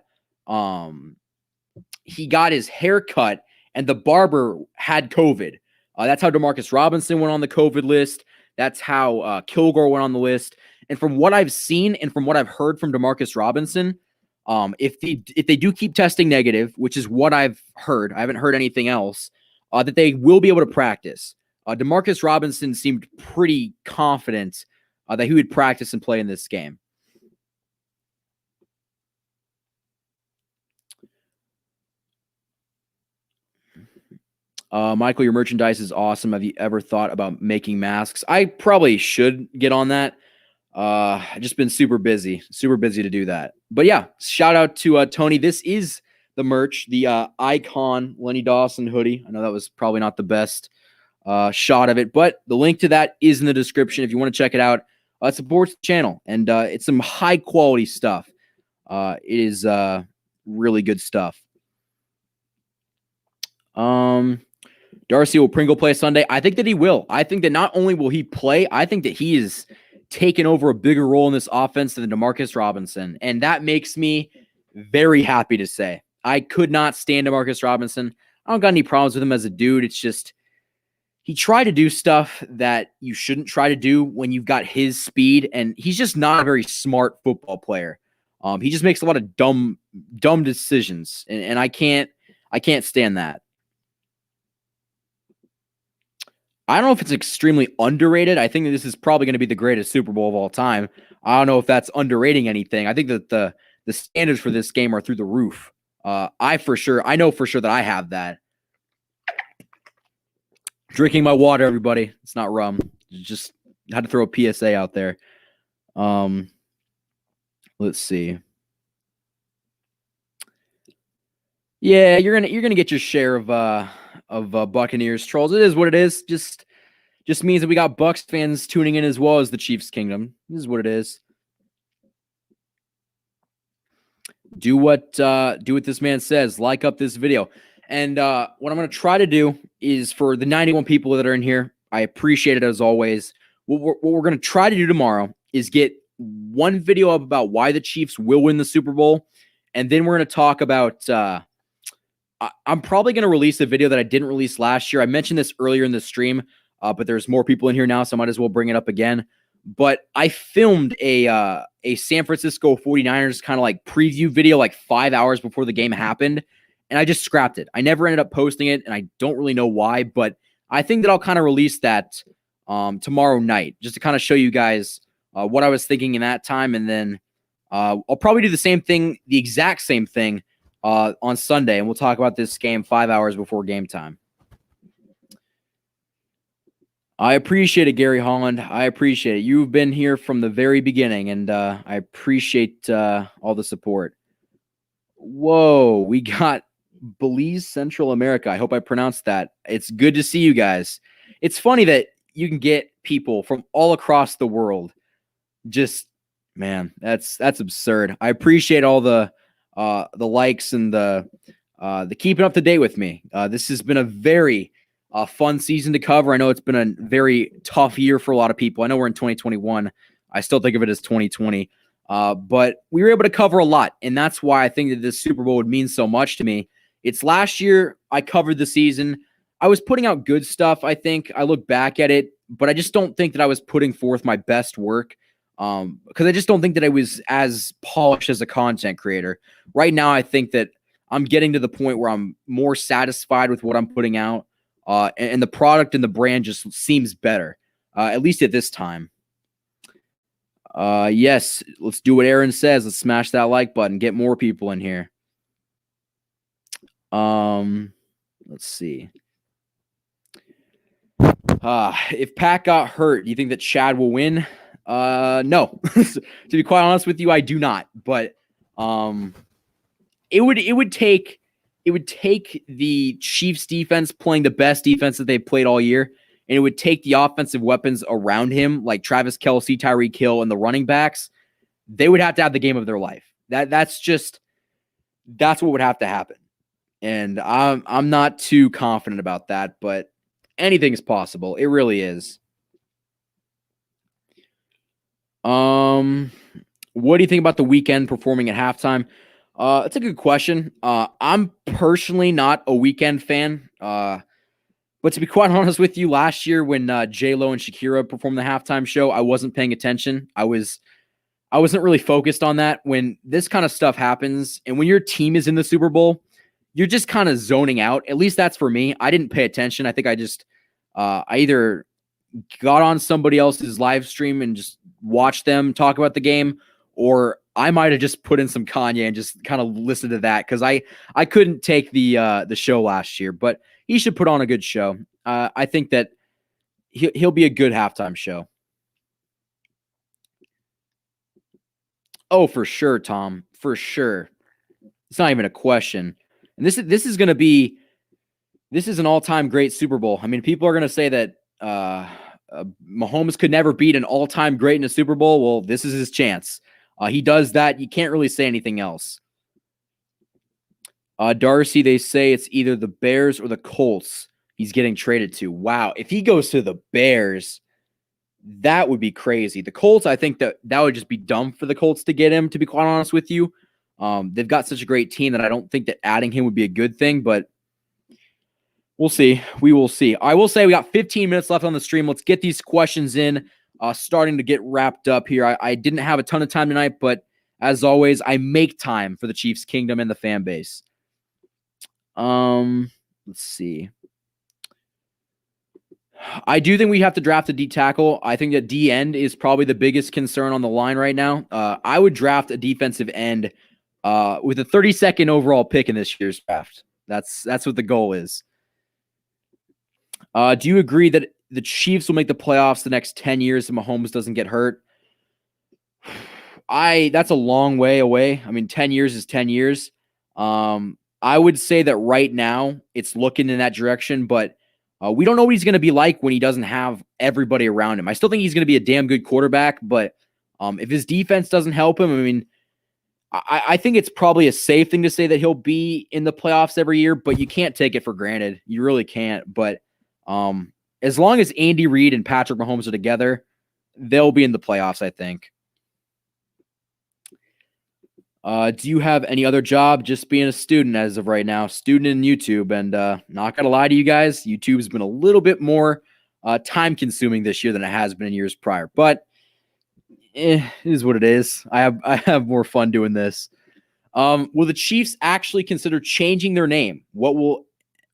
S1: he got his hair cut and the barber had COVID. That's how Demarcus Robinson went on the COVID list. That's how Kilgore went on the list. And from what I've seen and from what I've heard from Demarcus Robinson, if they do keep testing negative, which is what I've heard, I haven't heard anything else, that they will be able to practice. Demarcus Robinson seemed pretty confident that he would practice and play in this game. Michael, your merchandise is awesome. Have you ever thought about making masks? I probably should get on that. I've just been super busy to do that. But yeah, shout out to Tony. This is the merch, the Icon Lenny Dawson hoodie. I know that was probably not the best shot of it, but the link to that is in the description if you want to check it out. It supports the channel, and it's some high quality stuff. It is really good stuff. Darcy, will Pringle play Sunday? I think that he will. I think that not only will he play, I think that he is taken over a bigger role in this offense than DeMarcus Robinson, and that makes me very happy to say. I could not stand DeMarcus Robinson. I don't got any problems with him as a dude. It's just he tried to do stuff that you shouldn't try to do when you've got his speed, and he's just not a very smart football player. He just makes a lot of dumb decisions, and I can't stand that. I don't know if it's extremely underrated. I think that this is probably going to be the greatest Super Bowl of all time. I don't know if that's underrating anything. I think that the standards for this game are through the roof. I know for sure that I have that. Drinking my water, everybody. It's not rum. Just had to throw a PSA out there. Let's see. Yeah, you're gonna get your share of Buccaneers trolls. It is what it is. Just means that we got Bucs fans tuning in as well as the Chiefs Kingdom. This is what it is. Do what this man says. Like up this video. And what I'm going to try to do is, for the 91 people that are in here, I appreciate it as always. What we're going to try to do tomorrow is get one video up about why the Chiefs will win the Super Bowl. And then we're going to talk about I'm probably going to release a video that I didn't release last year. I mentioned this earlier in the stream, but there's more people in here now, so I might as well bring it up again. But I filmed a San Francisco 49ers kind of like preview video like 5 hours before the game happened, and I just scrapped it. I never ended up posting it, and I don't really know why, but I think that I'll kind of release that tomorrow night just to kind of show you guys what I was thinking in that time, and then I'll probably do the exact same thing on Sunday, and we'll talk about this game 5 hours before game time. I appreciate it, Gary Holland. I appreciate it. You've been here from the very beginning, and I appreciate all the support. Whoa, we got Belize, Central America. I hope I pronounced that. It's good to see you guys. It's funny that you can get people from all across the world. Just, man, that's absurd. I appreciate all the likes and the keeping up to date with me. This has been a very fun season to cover. I know it's been a very tough year for a lot of people. I know we're in 2021. I still think of it as 2020. But we were able to cover a lot, and that's why I think that this Super Bowl would mean so much to me. It's last year I covered the season. I was putting out good stuff, I think. I look back at it, but I just don't think that I was putting forth my best work because I just don't think that I was as polished as a content creator. Right now, I think that I'm getting to the point where I'm more satisfied with what I'm putting out, and the product and the brand just seems better, at least at this time. Yes, let's do what Aaron says. Let's smash that like button. Get more people in here. Let's see. If Pat got hurt, do you think that Chad will win? No. To be quite honest with you, I do not. But it would take the Chiefs defense playing the best defense that they've played all year, and it would take the offensive weapons around him, like Travis Kelce, Tyreek Hill, and the running backs. They would have to have the game of their life. That's what would have to happen. And I'm not too confident about that, but anything is possible. It really is. What do you think about the Weeknd performing at halftime? It's a good question. I'm personally not a Weeknd fan. But to be quite honest with you, last year when J-Lo and Shakira performed the halftime show, I wasn't paying attention. I wasn't really focused on that. When this kind of stuff happens, and when your team is in the Super Bowl, you're just kind of zoning out. At least that's for me. I didn't pay attention. I think I just I either got on somebody else's live stream and just watched them talk about the game, or I might have just put in some Kanye and just kind of listened to that because I couldn't take the show last year, but he should put on a good show. I think that he'll be a good halftime show. Oh, for sure, Tom, for sure. It's not even a question. And this is going to be an all-time great Super Bowl. I mean, people are going to say that Mahomes could never beat an all-time great in a Super Bowl. Well, this is his chance. He does that. You can't really say anything else. Darcy, they say it's either the Bears or the Colts he's getting traded to. Wow. If he goes to the Bears, that would be crazy. The Colts, I think that would just be dumb for the Colts to get him, to be quite honest with you. They've got such a great team that I don't think that adding him would be a good thing, but we'll see. We will see. I will say we got 15 minutes left on the stream. Let's get these questions in. Starting to get wrapped up here. I didn't have a ton of time tonight, but as always, I make time for the Chiefs Kingdom and the fan base. Let's see. I do think we have to draft a D tackle. I think that D end is probably the biggest concern on the line right now. I would draft a defensive end with a 32nd overall pick in this year's draft. That's what the goal is. Do you agree that the Chiefs will make the playoffs the next 10 years if Mahomes doesn't get hurt? That's a long way away. I mean, 10 years is 10 years. I would say that right now it's looking in that direction, but we don't know what he's going to be like when he doesn't have everybody around him. I still think he's going to be a damn good quarterback, but if his defense doesn't help him, I mean, I think it's probably a safe thing to say that he'll be in the playoffs every year, but you can't take it for granted. You really can't. But as long as Andy Reid and Patrick Mahomes are together, they'll be in the playoffs, I think. Do you have any other job? Just being a student as of right now, student in YouTube. And not going to lie to you guys, YouTube's been a little bit more time consuming this year than it has been in years prior. But it is what it is. I have more fun doing this. Will the Chiefs actually consider changing their name? What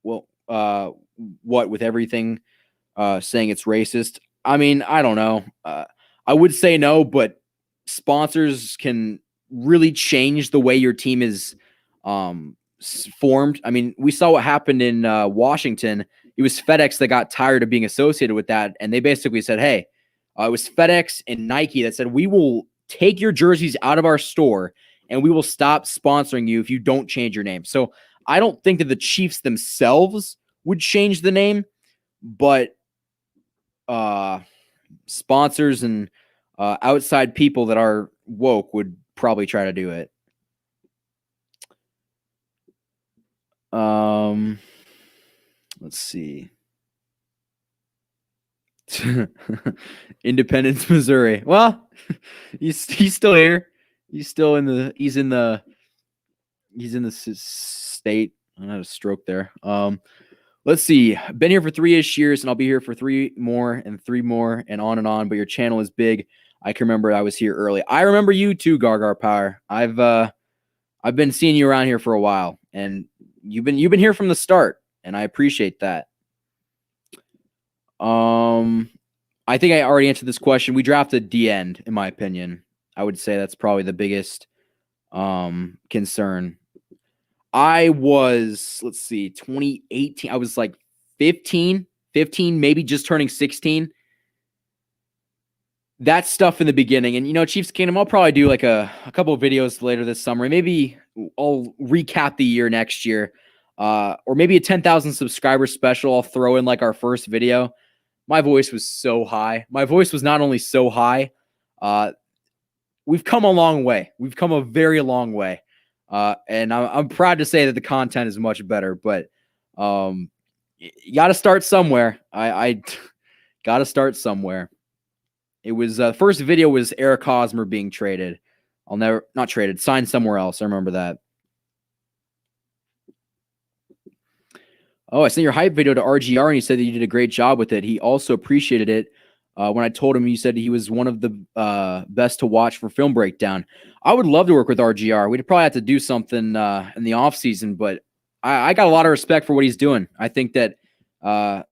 S1: with everything saying it's racist? I mean, I don't know. I would say no, but sponsors can really change the way your team is formed. I mean, we saw what happened in Washington. It was FedEx that got tired of being associated with that, and they basically said, hey, it was FedEx and Nike that said, we will take your jerseys out of our store and we will stop sponsoring you if you don't change your name. So I don't think that the Chiefs themselves would change the name, but sponsors and outside people that are woke would probably try to do it. Let's see. Independence, Missouri. Well, he's still here. He's in the state. I had a stroke there. Let's see. Been here for 3-ish years, and I'll be here for 3 more and 3 more and on and on. But your channel is big. I can remember I was here early. I remember you too, Gargar Power. I've been seeing you around here for a while, and you've been here from the start, and I appreciate that. I think I already answered this question. We drafted D end, in my opinion. I would say that's probably the biggest concern. I was, 2018. I was like 15, maybe just turning 16. That stuff in the beginning. And, Chiefs Kingdom, I'll probably do like a couple of videos later this summer. Maybe I'll recap the year next year. Or maybe a 10,000 subscriber special. I'll throw in like our first video. My voice was so high. My voice was not only so high, we've come a long way. We've come a very long way. And I'm proud to say that the content is much better, but you got to start somewhere. I got to start somewhere. It was the first video was Eric Hosmer being traded. Not traded, signed somewhere else. I remember that. Oh, I sent your hype video to RGR and he said that you did a great job with it. He also appreciated it. When I told him, he said he was one of the best to watch for film breakdown. I would love to work with RGR. We'd probably have to do something in the off season, but I got a lot of respect for what he's doing. I think that RGR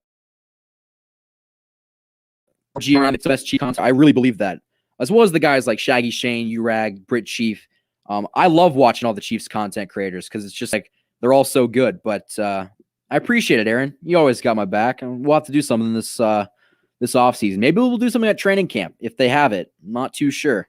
S1: is the best Chief content. I really believe that. as well as the guys like Shaggy Shane, Urag, Britt Chief. I love watching all the Chiefs content creators because it's just like they're all so good. But I appreciate it, Aaron. You always got my back. And we'll have to do something this offseason. Maybe we'll do something at training camp if they have it. I'm not too sure.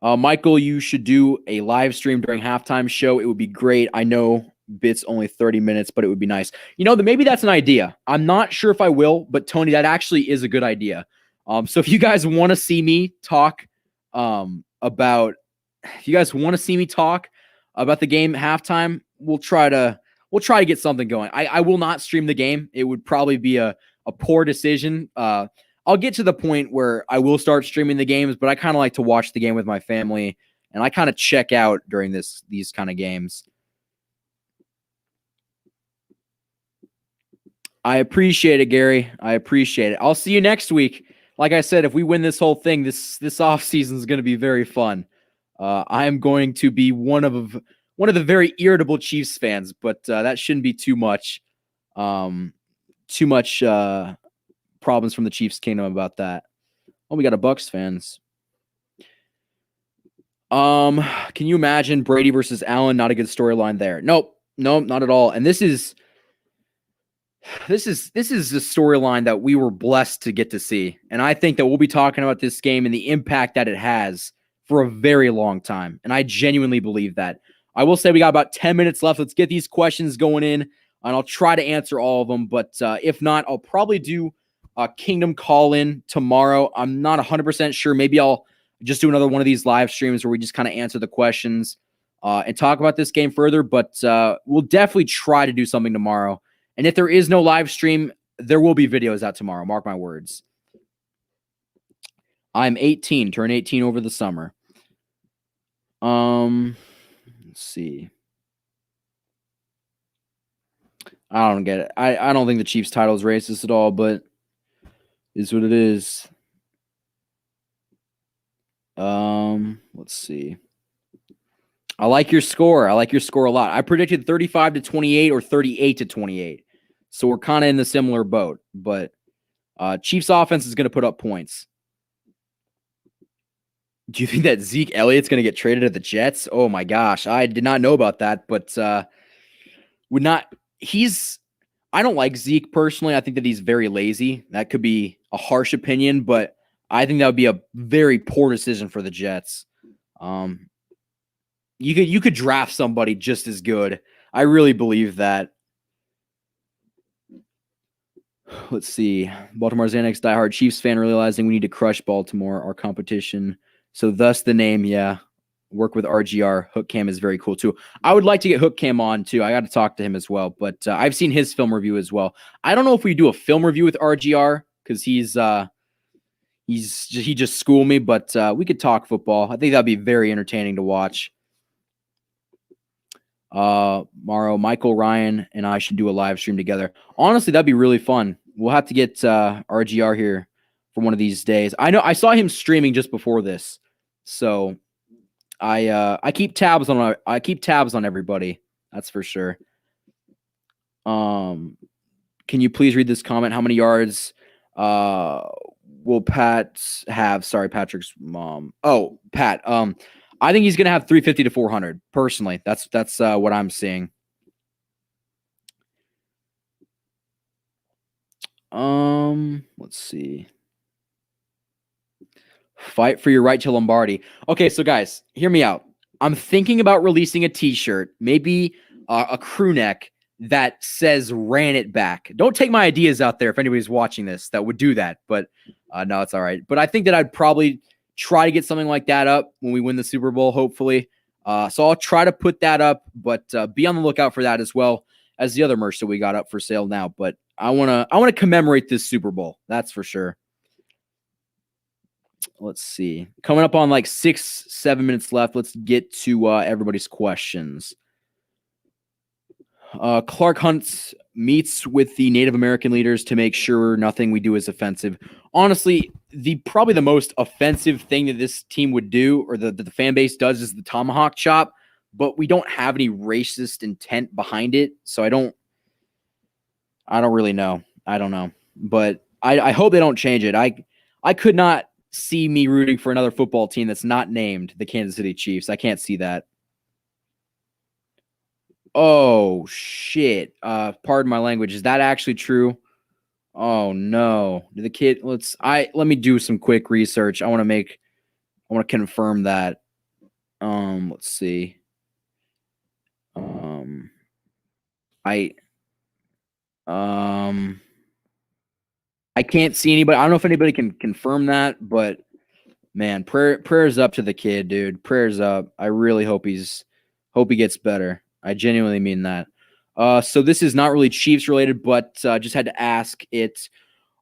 S1: Michael, you should do a live stream during halftime show. It would be great. I know Bit's only 30 minutes, but it would be nice. Maybe that's an idea. I'm not sure if I will, but Tony, that actually is a good idea. So if you guys want to see me talk about the game halftime, we'll try to get something going. I will not stream the game. It would probably be a poor decision. I'll get to the point where I will start streaming the games, but I kind of like to watch the game with my family, and I kind of check out during these kind of games. I appreciate it, Gary. I appreciate it. I'll see you next week. Like I said, if we win this whole thing, this offseason is going to be very fun. I am going to be one of the very irritable Chiefs fans, but that shouldn't be too much. Problems from the Chiefs kingdom about that. Oh, we got a Bucs fans. Can you imagine Brady versus Allen? Not a good storyline there. Nope, not at all. And this is a storyline that we were blessed to get to see. And I think that we'll be talking about this game and the impact that it has for a very long time. And I genuinely believe that. I will say we got about 10 minutes left. Let's get these questions going in, and I'll try to answer all of them. But if not, I'll probably do Kingdom call-in tomorrow. I'm not 100% sure. Maybe I'll just do another one of these live streams where we just kind of answer the questions and talk about this game further. But we'll definitely try to do something tomorrow. And if there is no live stream, there will be videos out tomorrow. Mark my words. I'm 18. Turn 18 over the summer. Let's see. I don't get it. I don't think the Chiefs title is racist at all, but is what it is. Let's see. I like your score. I like your score a lot. I predicted 35-28 or 38-28. So we're kind of in the similar boat, but Chiefs offense is going to put up points. Do you think that Zeke Elliott's going to get traded at the Jets? Oh my gosh. I did not know about that, but I don't like Zeke personally. I think that he's very lazy. That could be a harsh opinion, but I think that would be a very poor decision for the Jets. You could draft somebody just as good. I really believe that. Let's see. Baltimore Xanax diehard Chiefs fan realizing we need to crush Baltimore, our competition. So thus the name, yeah. Work with RGR. Hook Cam is very cool too. I would like to get Hook Cam on too. I got to talk to him as well, but I've seen his film review as well. I don't know if we do a film review with RGR because he just schooled me, but we could talk football. I think that'd be very entertaining to watch. Morrow, Michael, Ryan, and I should do a live stream together. Honestly, that'd be really fun. We'll have to get RGR here for one of these days. I know I saw him streaming just before this, so I keep tabs on everybody. That's for sure. Can you please read this comment? How many yards will Pat have? Sorry, Patrick's mom. Oh, Pat. I think he's going to have 350 to 400 personally. That's what I'm seeing. Let's see. Fight for your right to Lombardi. Okay, so guys, hear me out. I'm thinking about releasing a t-shirt, maybe a crew neck that says "Ran it back." Don't take my ideas out there if anybody's watching this that would do that, but no, it's all right. But I think that I'd probably try to get something like that up when we win the Super Bowl, hopefully. So I'll try to put that up, but be on the lookout for that as well as the other merch that we got up for sale now. But I want to commemorate this Super Bowl. That's for sure. Let's see. Coming up on like 6-7 minutes left. Let's get to everybody's questions. Clark Hunt meets with the Native American leaders to make sure nothing we do is offensive. Honestly, probably the most offensive thing that this team would do, or the fan base does, is the tomahawk chop. But we don't have any racist intent behind it, so I don't really know. I don't know, but I hope they don't change it. I could not see me rooting for another football team that's not named the Kansas City Chiefs. I can't see that. Oh shit. Pardon my language. Is that actually true? Oh no. The kid let me do some quick research. I want to confirm that. Let's see. I can't see anybody. I don't know if anybody can confirm that, but man, prayers up to the kid, dude. Prayers up. I really hope he gets better. I genuinely mean that. So this is not really Chiefs related, but just had to ask it.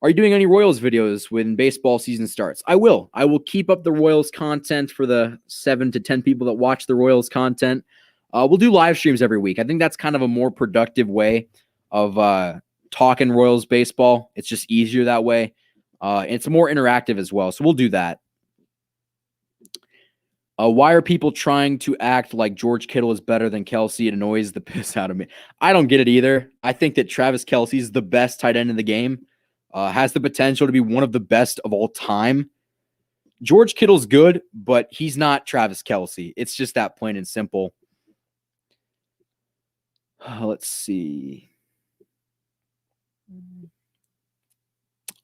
S1: Are you doing any Royals videos when baseball season starts? I will. I will keep up the Royals content for the 7 to 10 people that watch the Royals content. We'll do live streams every week. I think that's kind of a more productive way of talking Royals baseball. It's just easier that way. It's more interactive as well. So we'll do that. Why are people trying to act like George Kittle is better than Kelsey? It annoys the piss out of me. I don't get it either. I think that Travis Kelce is the best tight end in the game. Has the potential to be one of the best of all time. George Kittle's good, but he's not Travis Kelce. It's just that plain and simple. Let's see.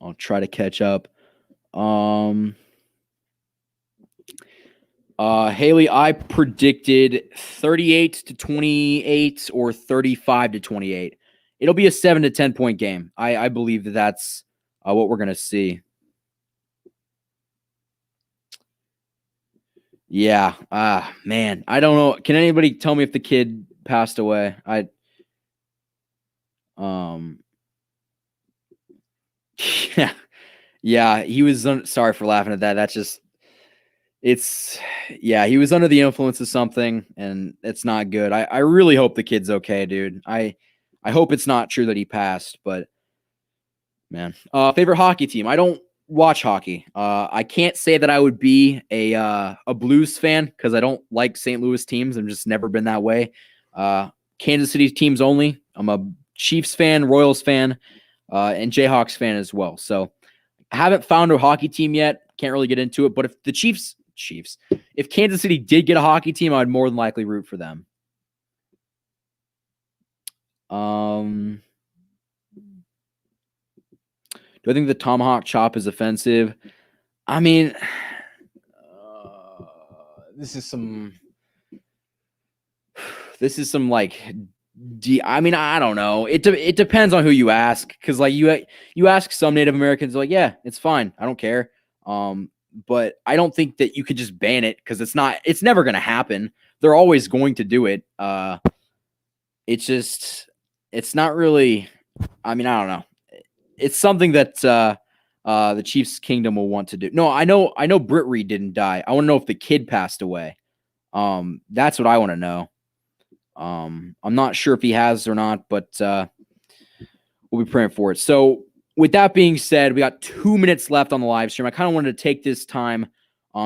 S1: I'll try to catch up. Haley, I predicted 38-28 or 35-28. It'll be a 7 to 10 point game. I believe that's what we're going to see. Yeah. Man, I don't know. Can anybody tell me if the kid passed away? Yeah, he was sorry for laughing at that. That's just he was under the influence of something and it's not good. I really hope the kid's okay, dude. I hope it's not true that he passed, but man. Favorite hockey team. I don't watch hockey. I can't say that I would be a Blues fan because I don't like St. Louis teams. I've just never been that way. Kansas City teams only. I'm a Chiefs fan, Royals fan, and Jayhawks fan as well. So I haven't found a hockey team yet. Can't really get into it. But if the Chiefs, if Kansas City did get a hockey team, I'd more than likely root for them. Do I think the tomahawk chop is offensive? I mean, this is some like, I mean, I don't know. It depends on who you ask, because like you ask some Native Americans, like, yeah, it's fine, I don't care. But I don't think that you could just ban it because it's never going to happen. They're always going to do it. It's not really. I mean, I don't know. It's something that the Chiefs Kingdom will want to do. No, I know Britt Reid didn't die. I want to know if the kid passed away. That's what I want to know. I'm not sure if he has or not, but we'll be praying for it. So with that being said, we got 2 minutes left on the live stream. I kind of wanted to take this time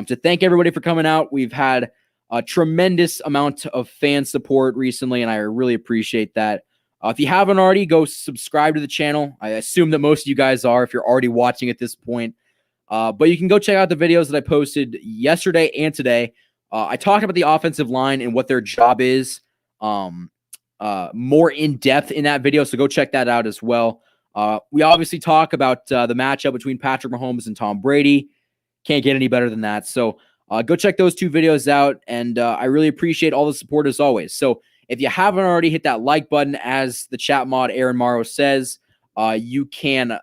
S1: to thank everybody for coming out. We've had a tremendous amount of fan support recently, and I really appreciate that. If you haven't already, go subscribe to the channel. I assume that most of you guys are if you're already watching at this point. But you can go check out the videos that I posted yesterday and today. I talked about the offensive line and what their job is more in depth in that video, so go check that out as well. We obviously talk about the matchup between Patrick Mahomes and Tom Brady. Can't get any better than that. So go check those 2 videos out, and I really appreciate all the support as always. So if you haven't already, hit that like button. As the chat mod Aaron Morrow says, you can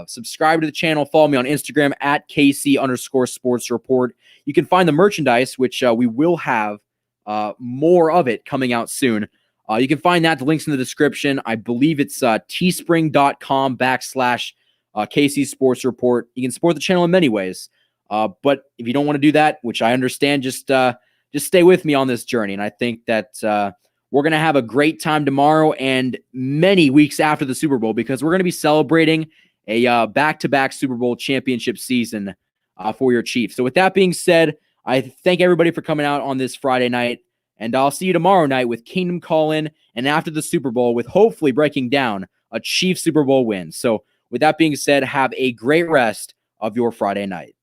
S1: subscribe to the channel. Follow me on Instagram at KC_sports report. You can find the merchandise, which we will have more of it coming out soon. You can find that. The link's in the description. I believe it's teespring.com/KC Sports Report. You can support the channel in many ways. But if you don't want to do that, which I understand, just stay with me on this journey. And I think that we're going to have a great time tomorrow and many weeks after the Super Bowl, because we're going to be celebrating a back-to-back Super Bowl championship season for your Chiefs. So with that being said, I thank everybody for coming out on this Friday night, and I'll see you tomorrow night with Kingdom Call-In and after the Super Bowl with hopefully breaking down a Chiefs Super Bowl win. So with that being said, have a great rest of your Friday night.